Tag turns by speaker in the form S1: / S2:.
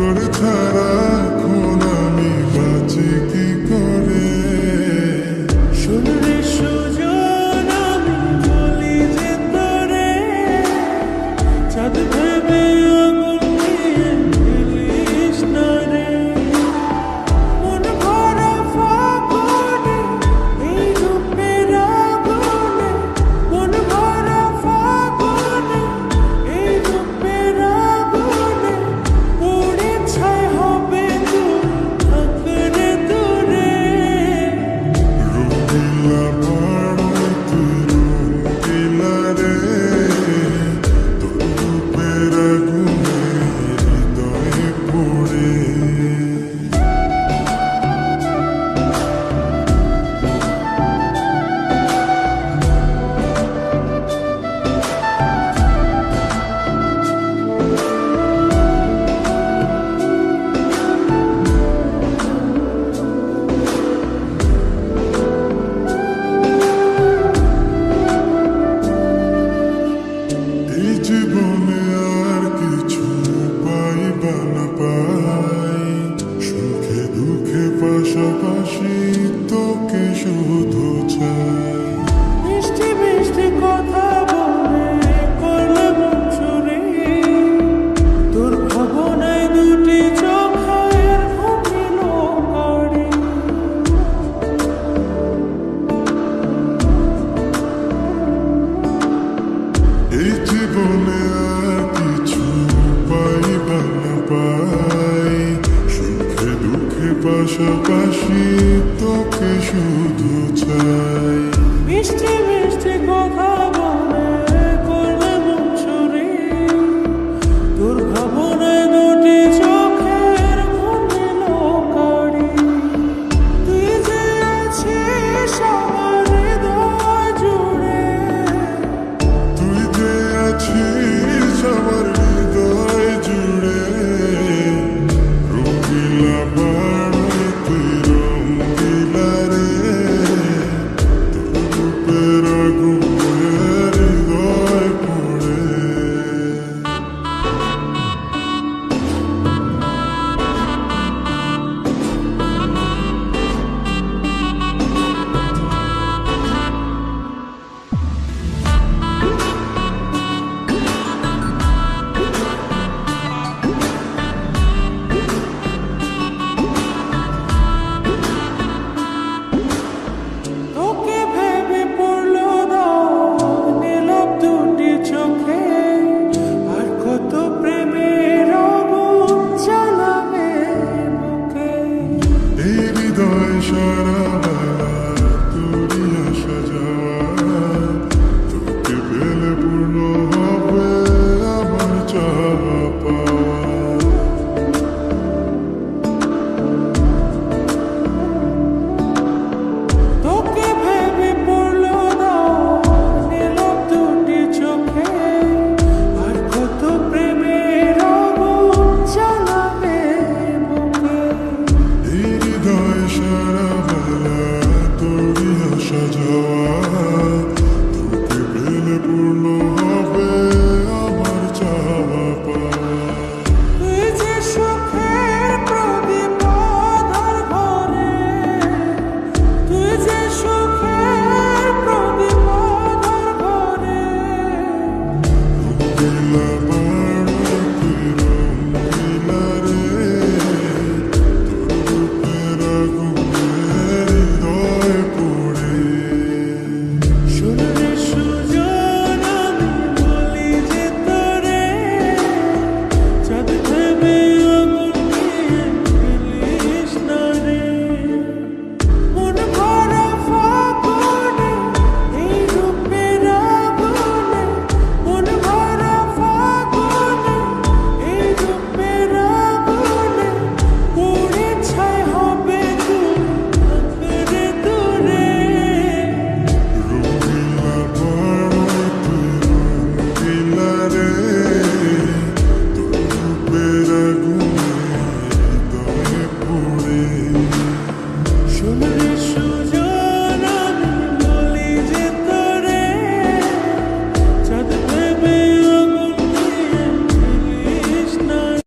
S1: তোর ছাড়া এখন আমি বাঁচি কি করে।
S2: শুনলে সুজন আমি বলি যে তোরে, চাঁদ ভেবে আগুন দিয়ে ফেলিস না রে। মন ভরা ফাগুনে এই রূপের আগুনে, মন ভরা ফাগুনে এই রূপের আগুনে, পুড়ে ছাই হবে তুই থাকরে দূরে।
S1: রঙিলা পাড়ায় তুই রঙিলা রে, তোর রূপের আগুনে হৃদয়ে পড়ে। এই জীবনে আর কিছু পাইবা না পাই, সুখে দুঃখে পাশাপাশি তোকে শুধু চাই।
S2: মিষ্টি মিষ্টি কথা বলে করলে মন চুরি, তোর ভাবনায় দুটি চোখের ঘুমিল কারি।
S1: এই জীবনে আর কিছু পাইবা না পাই, সুখে দুঃখে পাশাপাশি তোকে শুধু চাই।
S2: মিষ্টি মিষ্টি কথা বলে করলে মন চুরি, তোর ভাবনায় দুটি চোখের ঘুমিল কারি। তুই যে আছিস আমার হৃদয় জুড়ে,
S1: তুই যে আছিস আমার হৃদয় জুড়ে। রঙিলা পাড়ায় তুই রঙিলা রে, তোর রূপের আগুনে হৃদয় পড়ে।
S2: তোকে ভেবে পড়লো দাগ নীলাভ দুটি চোখে, আর কত প্রেমের আগুন জ্বালাবে বুকে।
S1: এই হৃদয় সারা বেলা তোরই আসা যাওয়া, তোকে পেলে পূর্ণ হবে আমার চাওয়া পাওয়া।
S2: তোকে ভেবে পড়লো দাগ নীলাভ দুটি চোখে, আর কত প্রেমের আগুন জ্বালাবে বুকে।
S1: এই হৃদয় সারা বেলা তোরই আসা যাওয়া, তোকে পেলে পূর্ণ হবে আমার চাওয়া পাওয়া।
S2: তুই যে সুখের প্রদীপ আঁধার ঘরে, তুই যে সুখের প্রদীপ আঁধার ঘরে।
S1: রঙিলা পাড়ায় তুই রঙিলা রে, তোর রূপের আগুনে হৃদয় পড়ে।
S2: শুনলে সুজন আমি বলি যে তোরে, চাঁদ ভেবে